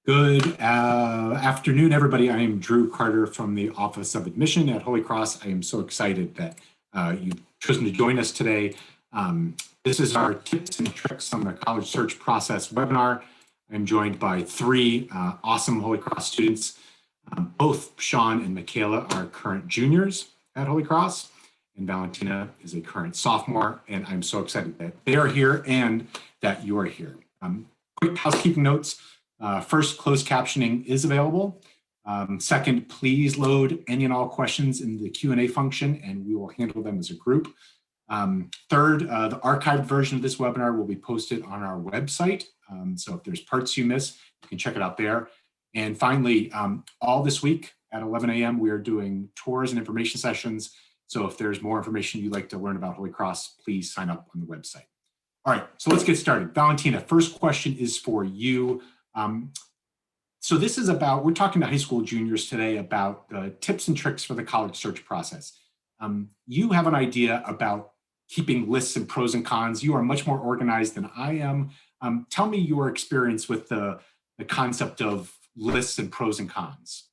Good afternoon, everybody. I am Drew Carter from the Office of Admission at Holy Cross. I am so excited that you've chosen to join us today. This is our tips and tricks on the college search process webinar. I'm joined by three awesome Holy Cross students. Both Sean and Michaela are current juniors at Holy Cross, and Valentina is a current sophomore, and I'm so excited that they are here and that you are here. Quick housekeeping notes. First, closed captioning is available. Second, please load any and all questions in the Q&A function and we will handle them as a group. Third, the archived version of this webinar will be posted on our website. So if there's parts you miss, you can check it out there. And finally, all this week at 11 a.m., we are doing tours and information sessions. So if there's more information you'd like to learn about Holy Cross, please sign up on the website. All right, so let's get started. Valentina, first question is for you. So this is about, we're talking to high school juniors today about the tips and tricks for the college search process. You have an idea about keeping lists and pros and cons. You are much more organized than I am. Tell me your experience with the concept of lists and pros and cons.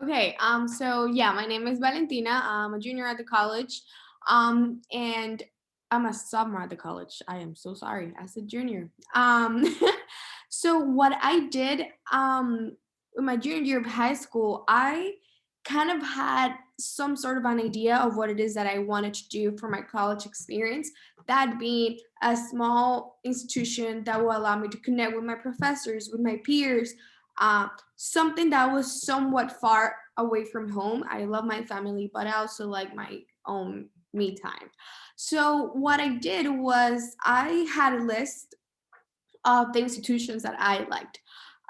Okay, so yeah, my name is Valentina. I'm a junior at the college, and I'm a sophomore at the college. I am so sorry, as a junior. So what I did in my junior year of high school, I kind of had some sort of an idea of what it is that I wanted to do for my college experience. That being a small institution that will allow me to connect with my professors, with my peers, something that was somewhat far away from home. I love my family, but I also like my own me time. So what I did was I had a list of the institutions that I liked.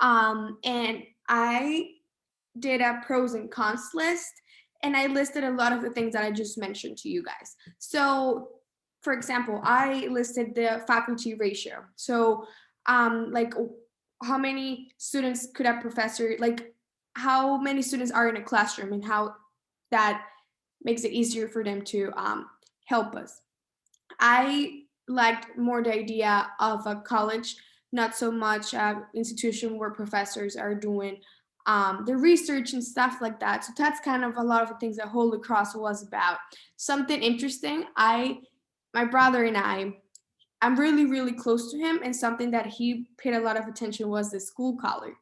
And I did a pros and cons list, and I listed a lot of the things that I just mentioned to you guys. So for example, I listed the faculty ratio. So like how many students could a professor, like how many students are in a classroom and how that makes it easier for them to help us. I liked more the idea of a college, not so much an institution where professors are doing the research and stuff like that. So that's kind of a lot of the things that Holy Cross was about. Something interesting, my brother and I'm really, really close to him, and something that he paid a lot of attention was the school color.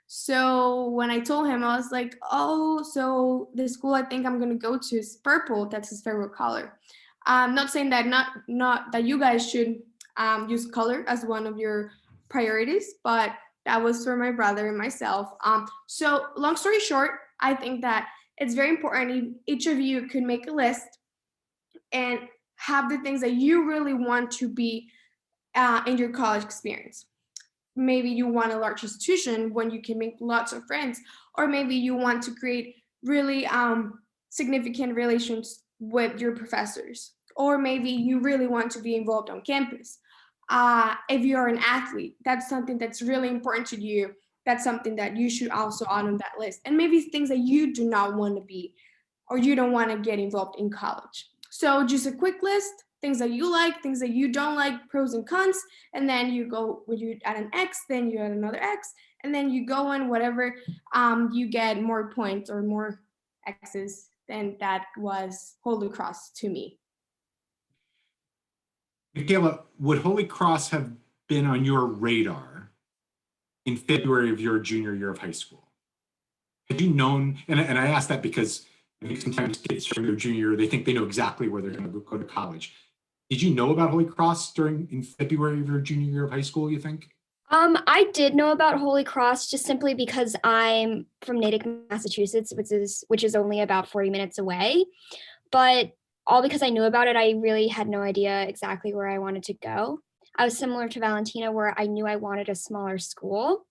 So when I told him, I was like, oh, so the school I think I'm gonna go to is purple. That's his favorite color. I'm not saying that not that you guys should use color as one of your priorities, but that was for my brother and myself. So long story short, I think that it's very important each of you could make a list and have the things that you really want to be in your college experience. Maybe you want a large institution when you can make lots of friends, or maybe you want to create really significant relations with your professors, or maybe you really want to be involved on campus. If you're an athlete, that's something that's really important to you. That's something that you should also add on that list. And maybe things that you do not want to be, or you don't want to get involved in college. So just a quick list, things that you like, things that you don't like, pros and cons, and then you go, when you add an X, then you add another X, and then you go in whatever you get more points or more X's, then that was Holy Cross to me. Michaela, would Holy Cross have been on your radar in February of your junior year of high school? Had you known, and I ask that because I think sometimes kids during their junior year, they think they know exactly where they're going to go to college. Did you know about Holy Cross in February of your junior year of high school, you think? I did know about Holy Cross just simply because I'm from Natick, Massachusetts, which is only about 40 minutes away. But all because I knew about it, I really had no idea exactly where I wanted to go. I was similar to Valentina, where I knew I wanted a smaller school.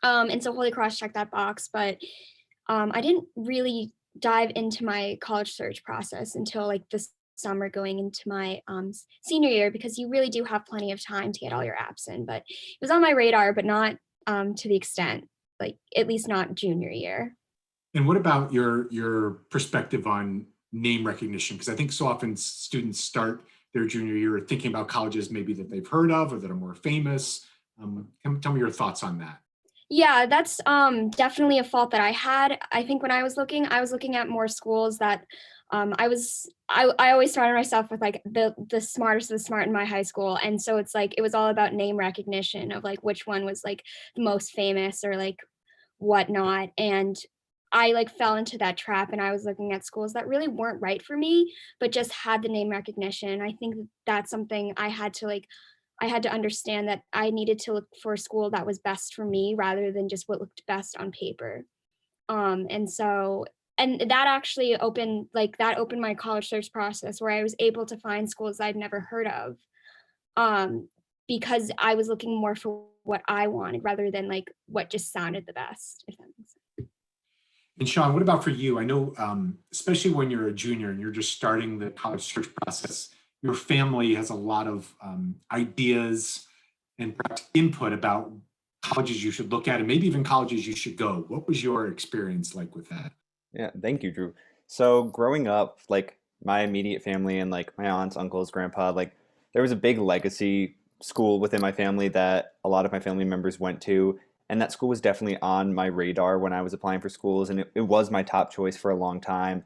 And so Holy Cross checked that box, but I didn't really dive into my college search process until like this summer going into my senior year, because you really do have plenty of time to get all your apps in. But it was on my radar, but not to the extent, like at least not junior year. And what about your perspective on name recognition? Because I think so often students start their junior year thinking about colleges maybe that they've heard of or that are more famous. Tell me your thoughts on that. Yeah, that's definitely a fault that I had. I think when I was looking at more schools that I always started myself with like the smartest of the smart in my high school. And so it's like it was all about name recognition of like which one was like the most famous or like whatnot. And I like fell into that trap and I was looking at schools that really weren't right for me, but just had the name recognition. I think that's something I had to understand that I needed to look for a school that was best for me rather than just what looked best on paper. And so and that actually opened my college search process where I was able to find schools I'd never heard of. Um, because I was looking more for what I wanted rather than like what just sounded the best, if that makes sense. And Sean, what about for you? I know, especially when you're a junior and you're just starting the college search process, your family has a lot of ideas and perhaps input about colleges you should look at and maybe even colleges you should go. What was your experience like with that? Yeah, thank you, Drew. So growing up, like my immediate family and like my aunts, uncles, grandpa, like there was a big legacy school within my family that a lot of my family members went to. And that school was definitely on my radar when I was applying for schools, and it was my top choice for a long time.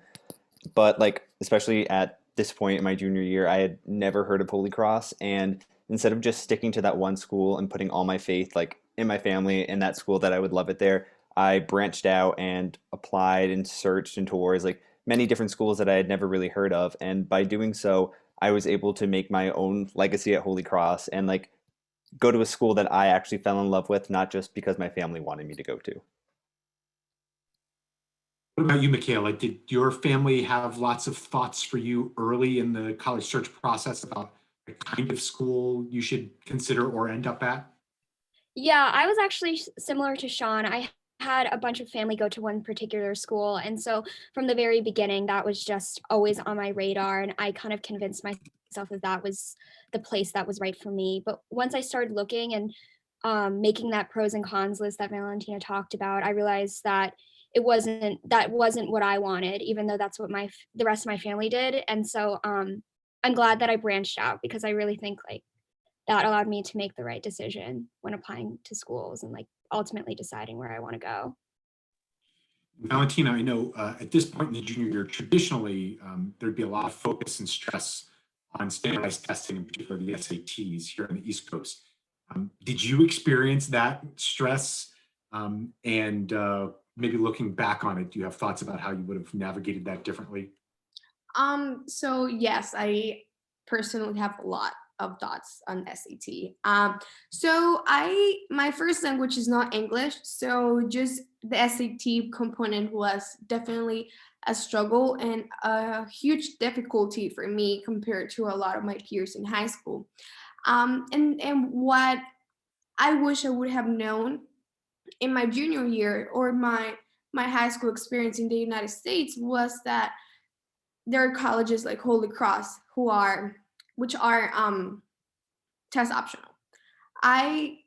But like, especially at this point in my junior year, I had never heard of Holy Cross. And instead of just sticking to that one school and putting all my faith like in my family in that school that I would love it there, I branched out and applied and searched and towards like many different schools that I had never really heard of. And by doing so, I was able to make my own legacy at Holy Cross and like go to a school that I actually fell in love with, not just because my family wanted me to go to. What about you, Michaela? Did your family have lots of thoughts for you early in the college search process about the kind of school you should consider or end up at? Yeah, I was actually similar to Sean. I had a bunch of family go to one particular school. And so from the very beginning, that was just always on my radar. And I kind of convinced myself that that was the place that was right for me. But once I started looking and making that pros and cons list that Valentina talked about, I realized that that wasn't what I wanted, even though that's what the rest of my family did. And so I'm glad that I branched out because I really think like that allowed me to make the right decision when applying to schools and like ultimately deciding where I want to go. Valentina, I know at this point in the junior year, traditionally, there'd be a lot of focus and stress on standardized testing, in particular the SATs here on the East Coast. Did you experience that stress? And maybe looking back on it, do you have thoughts about how you would have navigated that differently? So yes, I personally have a lot of thoughts on SAT. My first language is not English, so just the SAT component was definitely a struggle and a huge difficulty for me compared to a lot of my peers in high school. And what I wish I would have known in my junior year or my high school experience in the United States was that there are colleges like Holy Cross which are test optional. I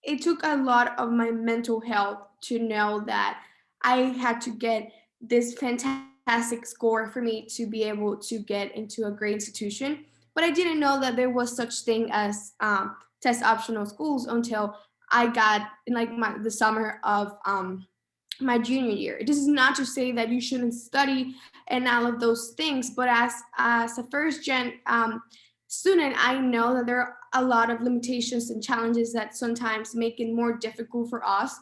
It took a lot of my mental health to know that I had to get this fantastic score for me to be able to get into a great institution. But I didn't know that there was such thing as test optional schools until I got in like the summer of my junior year. This is not to say that you shouldn't study and all of those things, but as a first gen student, I know that there are a lot of limitations and challenges that sometimes make it more difficult for us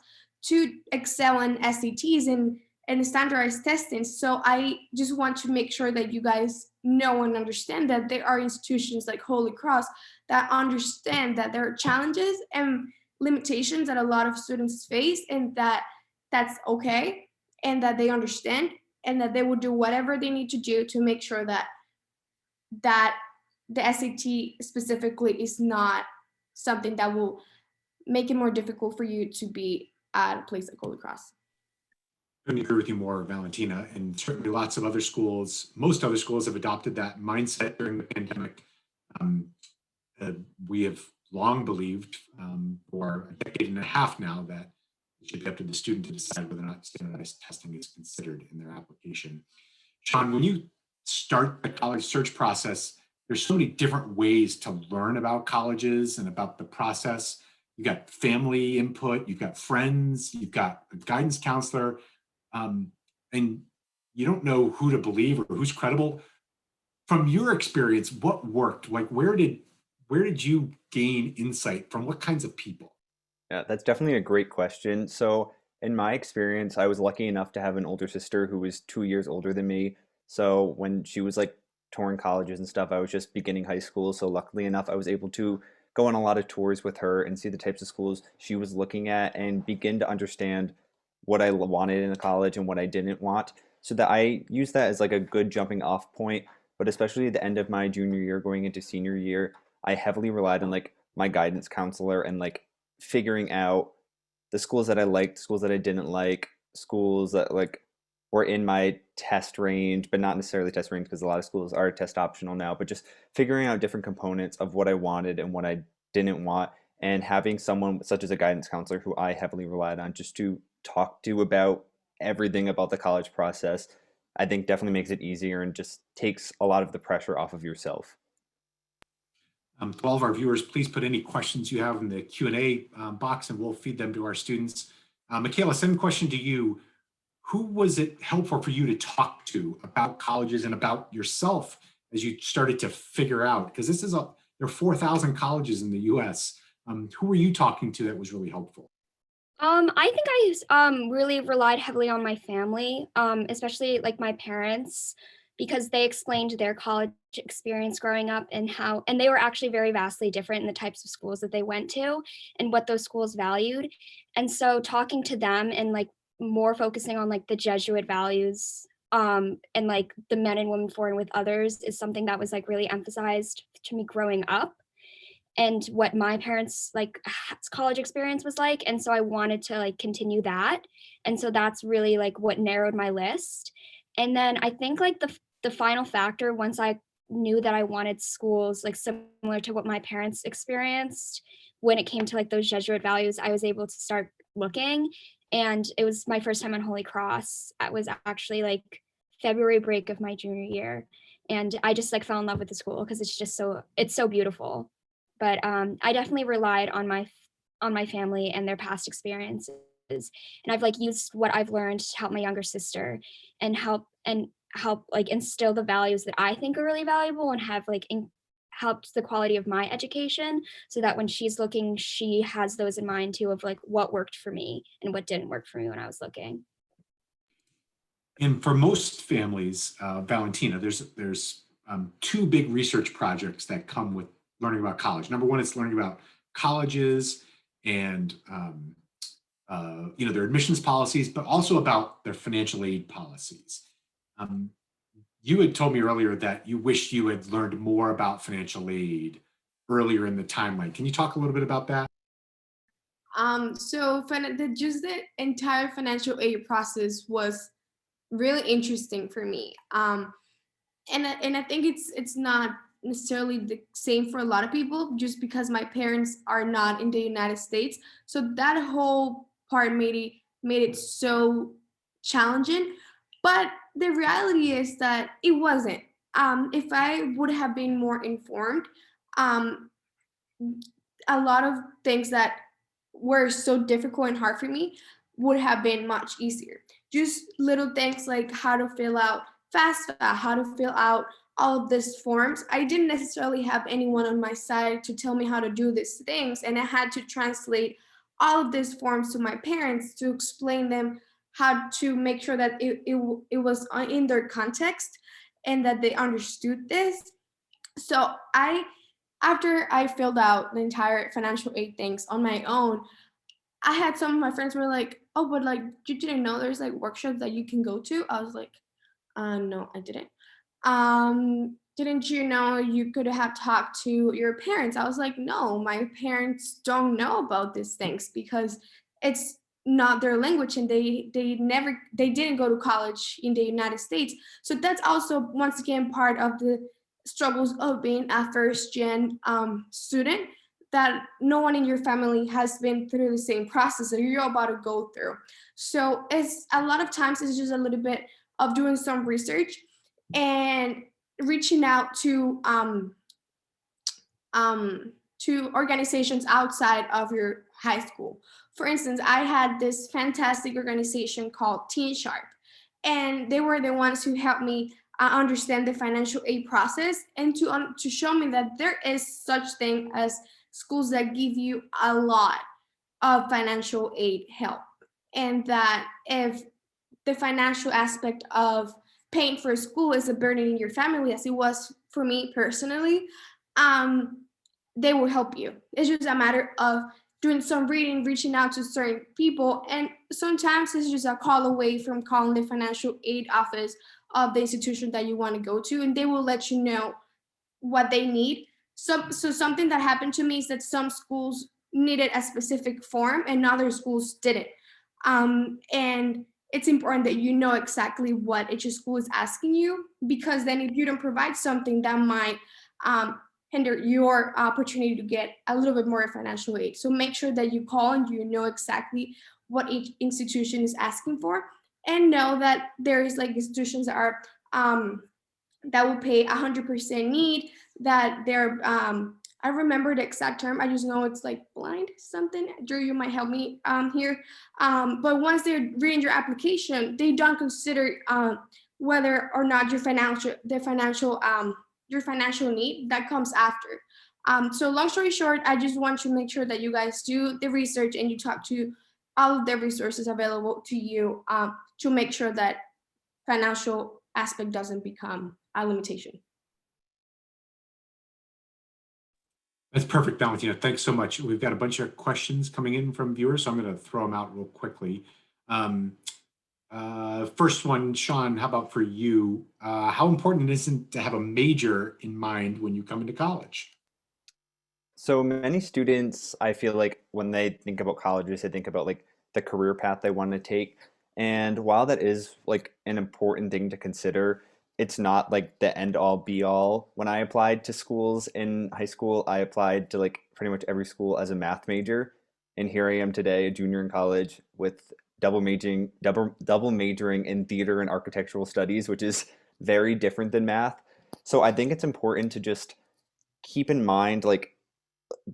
to excel in SATs and standardized testing. So I just want to make sure that you guys know and understand that there are institutions like Holy Cross that understand that there are challenges and limitations that a lot of students face, and that's okay, and that they understand, and that they will do whatever they need to do to make sure that the SAT specifically is not something that will make it more difficult for you to be at a place like Holy Cross. Couldn't agree with you more, Valentina. And certainly lots of other schools, most other schools have adopted that mindset during the pandemic. Um, we have long believed for a decade and a half now that it should be up to the student to decide whether or not standardized testing is considered in their application. Sean, when you start the college search process, there's so many different ways to learn about colleges and about the process. you've got family input, you've got friends, you've got a guidance counselor, and you don't know who to believe or who's credible. From your experience, what worked? Like, where did you gain insight from? What kinds of people? Yeah, that's definitely a great question. So, in my experience, I was lucky enough to have an older sister who was 2 years older than me. So, when she was like touring colleges and stuff, I was just beginning high school. So, luckily enough, I was able to go on a lot of tours with her and see the types of schools she was looking at and begin to understand what I wanted in a college and what I didn't want. So, that I used that as like a good jumping off point. But especially at the end of my junior year, going into senior year, I heavily relied on like my guidance counselor and like figuring out the schools that I liked, schools that I didn't like, schools that like were in my test range, but not necessarily test range because a lot of schools are test optional now, but just figuring out different components of what I wanted and what I didn't want, and having someone such as a guidance counselor who I heavily relied on just to talk to about everything about the college process, I think definitely makes it easier and just takes a lot of the pressure off of yourself. To all of our viewers, please put any questions you have in the Q&A box and we'll feed them to our students. Michaela, same question to you. Who was it helpful for you to talk to about colleges and about yourself as you started to figure out? Because there are 4,000 colleges in the US. Who were you talking to that was really helpful? I think really relied heavily on my family, especially like my parents, because they explained their college experience growing up and they were actually very vastly different in the types of schools that they went to and what those schools valued. And so talking to them and like more focusing on like the Jesuit values, and like the men and women for and with others is something that was like really emphasized to me growing up and what my parents like college experience was like, and so I wanted to like continue that, and so that's really like what narrowed my list. And then I think like the final factor, once I knew that I wanted schools like similar to what my parents experienced when it came to like those Jesuit values, I was able to start looking, and it was my first time on Holy Cross. It was actually like February break of my junior year, and I just like fell in love with the school because it's so beautiful. But I definitely relied on my family and their past experiences, and I've like used what I've learned to help my younger sister and help like instill the values that I think are really valuable and have like helped the quality of my education, so that when she's looking, she has those in mind too, of like what worked for me and what didn't work for me when I was looking. And for most families, Valentina, there's two big research projects that come with learning about college. Number one is learning about colleges and their admissions policies, but also about their financial aid policies. Um, you had told me earlier that you wished you had learned more about financial aid earlier in the timeline. Can you talk a little bit about that? Just the entire financial aid process was really interesting for me. And I think it's not necessarily the same for a lot of people, just because my parents are not in the United States. So that whole part made it so challenging. But the reality is that it wasn't. If I would have been more informed, um, a lot of things that were so difficult and hard for me would have been much easier. Just little things like how to fill out FAFSA, how to fill out all of these forms. I didn't necessarily have anyone on my side to tell me how to do these things, and I had to translate all of these forms to my parents to explain them how to make sure that it was in their context and that they understood this. So after I filled out the entire financial aid things on my own, I had some of my friends were like, "Oh, but like you didn't know there's like workshops that you can go to?" I was like, no, I didn't. Didn't you know you could have talked to your parents?" I was like, "No, my parents don't know about these things because it's not their language and they didn't go to college in the United States." So that's also once again part of the struggles of being a first gen student, that no one in your family has been through the same process that you're about to go through. So it's a lot of times it's just a little bit of doing some research and reaching out to organizations outside of your high school. For instance, I had this fantastic organization called Teen Sharp, and they were the ones who helped me understand the financial aid process and to show me that there is such thing as schools that give you a lot of financial aid help, and that if the financial aspect of paying for school is a burden in your family, as it was for me personally, um, they will help you. It's just a matter of doing some reading, reaching out to certain people, and sometimes it's just a call away from calling the financial aid office of the institution that you want to go to, and they will let you know what they need. So something that happened to me is that some schools needed a specific form and other schools didn't. And it's important that you know exactly what each school is asking you, because then if you don't provide something, that might hinder your opportunity to get a little bit more financial aid. So make sure that you call and you know exactly what each institution is asking for, and know that there is like institutions that are that will pay 100% need, that they're I remember the exact term. I just know it's like blind something. Drew, you might help me here. But once they're reading your application, they don't consider whether or not your financial need that comes after. So long story short, I just want to make sure that you guys do the research and you talk to all of the resources available to you to make sure that financial aspect doesn't become a limitation. That's perfect, Valentina. Thanks so much. We've got a bunch of questions coming in from viewers, so I'm going to throw them out real quickly. First one, Sean, how about for you? How important is it to have a major in mind when you come into college? So many students, I feel like when they think about colleges, they think about like the career path they want to take. And while that is like an important thing to consider, it's not like the end all be all. When I applied to schools in high school, I applied to like pretty much every school as a math major. And here I am today, a junior in college with double majoring in theater and architectural studies, which is very different than math. So I think it's important to just keep in mind like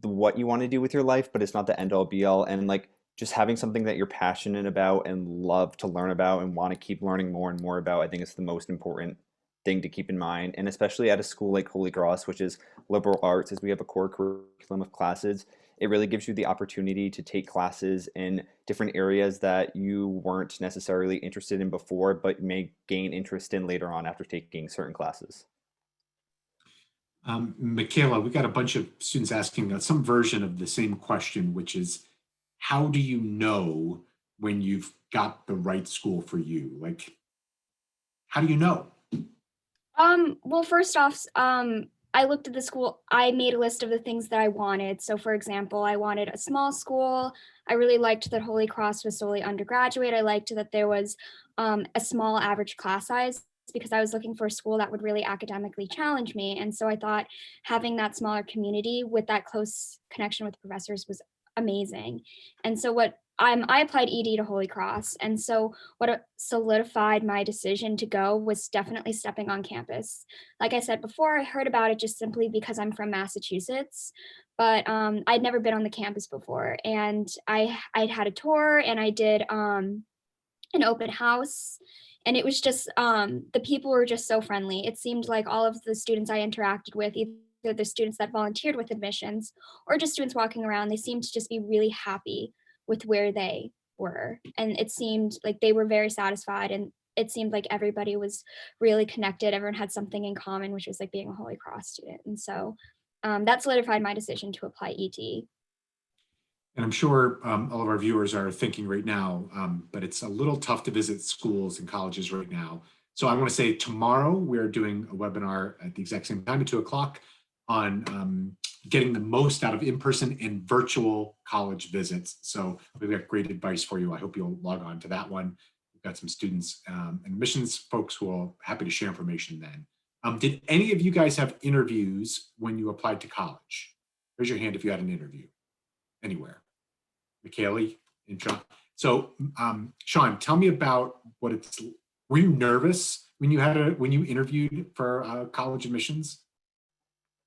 what you want to do with your life, but it's not the end all be all. And like just having something that you're passionate about and love to learn about and want to keep learning more and more about, I think is the most important thing to keep in mind. And especially at a school like Holy Cross, which is liberal arts, as we have a core curriculum of classes, it really gives you the opportunity to take classes in different areas that you weren't necessarily interested in before, but may gain interest in later on after taking certain classes. Michaela, we got a bunch of students asking some version of the same question, which is, how do you know when you've got the right school for you? Like, how do you know? Well, first off, I looked at the school, I made a list of the things that I wanted. So for example, I wanted a small school. I really liked that Holy Cross was solely undergraduate. I liked that there was a small average class size, because I was looking for a school that would really academically challenge me. And so I thought having that smaller community with that close connection with professors was amazing. And so I applied ED to Holy Cross. And so what solidified my decision to go was definitely stepping on campus. Like I said before, I heard about it just simply because I'm from Massachusetts, but I'd never been on the campus before. And I'd had a tour, and I did an open house. And it was just, the people were just so friendly. It seemed like all of the students I interacted with, either the students that volunteered with admissions or just students walking around, they seemed to just be really happy with where they were. And it seemed like they were very satisfied, and it seemed like everybody was really connected. Everyone had something in common, which was like being a Holy Cross student. And so that solidified my decision to apply ET. And I'm sure all of our viewers are thinking right now, but it's a little tough to visit schools and colleges right now. So I want to say tomorrow we're doing a webinar at the exact same time at 2 o'clock on getting the most out of in-person and virtual college visits. So we've got great advice for you. I hope you'll log on to that one. We've got some students and admissions folks who are happy to share information then. Did any of you guys have interviews when you applied to college? Raise your hand if you had an interview anywhere. Michaela and Sean. So Sean, tell me about what it's, were you nervous when you interviewed for college admissions?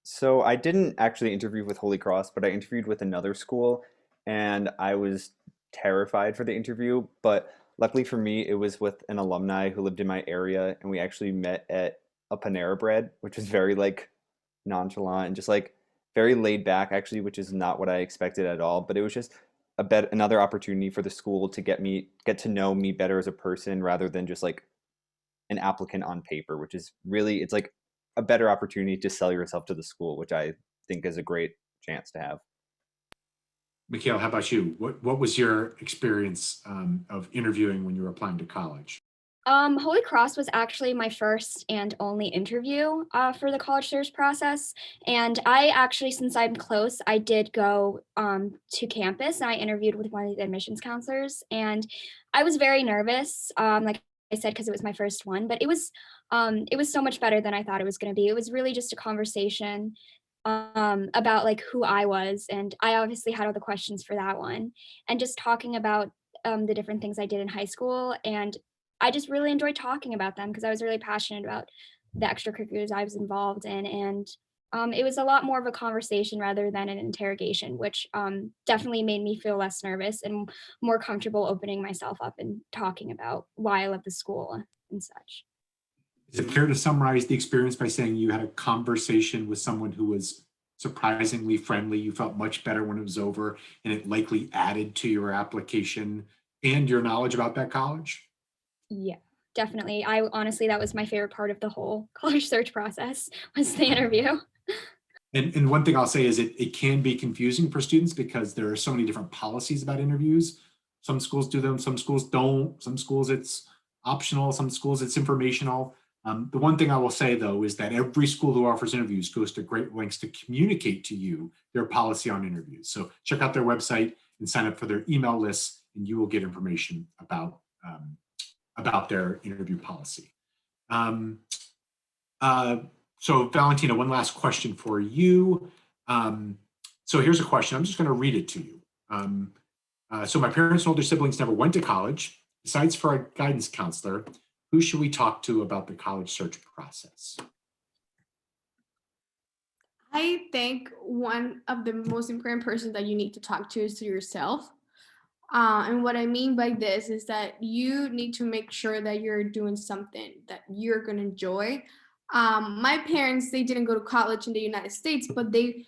So I didn't actually interview with Holy Cross, but I interviewed with another school. and I was terrified for the interview. But luckily for me, it was with an alumni who lived in my area, and we actually met at a Panera Bread, which was very like nonchalant and just like very laid back, actually, which is not what I expected at all. But it was just another opportunity for the school to get to know me better as a person rather than just like an applicant on paper, which is really, it's like a better opportunity to sell yourself to the school, which I think is a great chance to have. Mikhail, how about you? What was your experience of interviewing when you were applying to college? Holy Cross was actually my first and only interview for the college search process. And I actually, since I'm close, I did go to campus and I interviewed with one of the admissions counselors. And I was very nervous, like I said, because it was my first one, but it was so much better than I thought it was going to be. It was really just a conversation about like who I was. And I obviously had all the questions for that one and just talking about the different things I did in high school. And I just really enjoyed talking about them because I was really passionate about the extracurriculars I was involved in. And it was a lot more of a conversation rather than an interrogation, which definitely made me feel less nervous and more comfortable opening myself up and talking about why I love the school and such. Is it fair to summarize the experience by saying you had a conversation with someone who was surprisingly friendly? You felt much better when it was over, and it likely added to your application and your knowledge about that college? Yeah, definitely. I honestly, that was my favorite part of the whole college search process was the interview. And one thing I'll say is it can be confusing for students because there are so many different policies about interviews. Some schools do them, some schools don't. Some schools it's optional, some schools it's informational. The one thing I will say, though, is that every school who offers interviews goes to great lengths to communicate to you their policy on interviews. So check out their website and sign up for their email lists, and you will get information about their interview policy. So Valentina, one last question for you. So here's a question. I'm just going to read it to you. So my parents and older siblings never went to college. Besides for our guidance counselor, who should we talk to about the college search process? I think one of the most important persons that you need to talk to is to yourself. And what I mean by this is that you need to make sure that you're doing something that you're going to enjoy. My parents, they didn't go to college in the United States, but they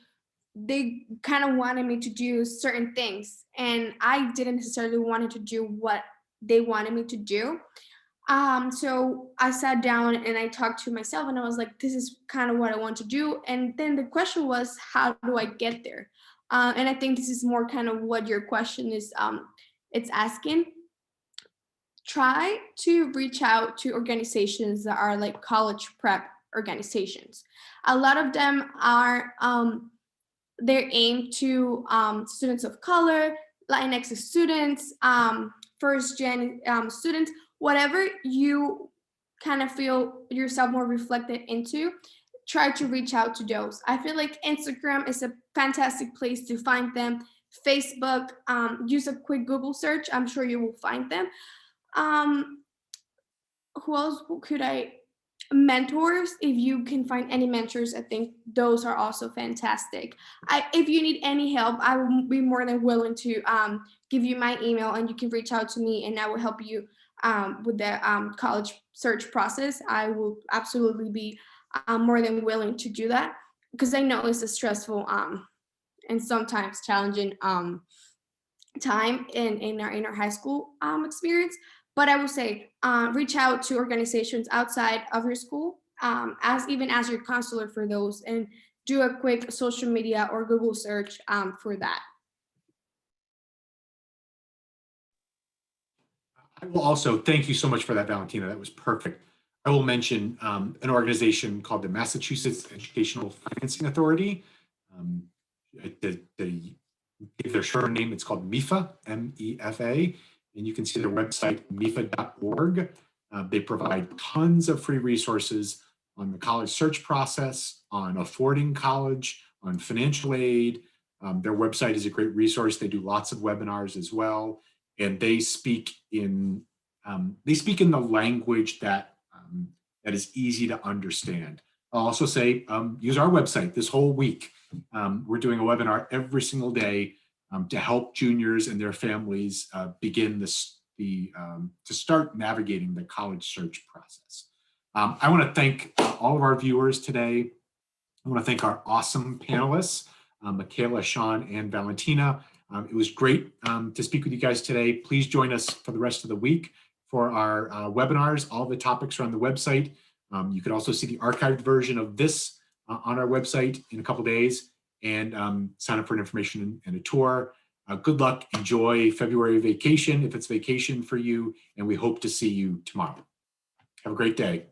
kind of wanted me to do certain things, and I didn't necessarily wanted to do what they wanted me to do. So I sat down and I talked to myself and I was like, this is kind of what I want to do. And then the question was, how do I get there? And I think this is more kind of what your question is, it's asking. Try to reach out to organizations that are like college prep organizations. A lot of them are, they're aimed to students of color, Latinx students, first gen students, whatever you kind of feel yourself more reflected into, try to reach out to those. I feel like Instagram is a fantastic place to find them. Facebook, use a quick Google search. I'm sure you will find them. Who else could I? Mentors, if you can find any mentors, I think those are also fantastic. If you need any help, I will be more than willing to give you my email and you can reach out to me and I will help you with the college search process. I will absolutely be more than willing to do that because I know it's a stressful and sometimes challenging time in our high school experience. But I would say reach out to organizations outside of your school, even as your counselor for those, and do a quick social media or Google search for that. I will also thank you so much for that, Valentina. That was perfect. I will mention an organization called the Massachusetts Educational Financing Authority. Their short name, it's called MEFA, M-E-F-A. And you can see their website, mefa.org. They provide tons of free resources on the college search process, on affording college, on financial aid. Their website is a great resource. They do lots of webinars as well. And they speak in the language that is easy to understand. I'll also say, use our website this whole week. We're doing a webinar every single day to help juniors and their families begin to start navigating the college search process. I want to thank all of our viewers today. I want to thank our awesome panelists, Michaela, Sean, and Valentina. It was great to speak with you guys today. Please join us for the rest of the week for our webinars. All the topics are on the website. You can also see the archived version of this on our website in a couple days, and sign up for an information and a tour. Good luck, enjoy February vacation if it's vacation for you, and we hope to see you tomorrow. Have a great day.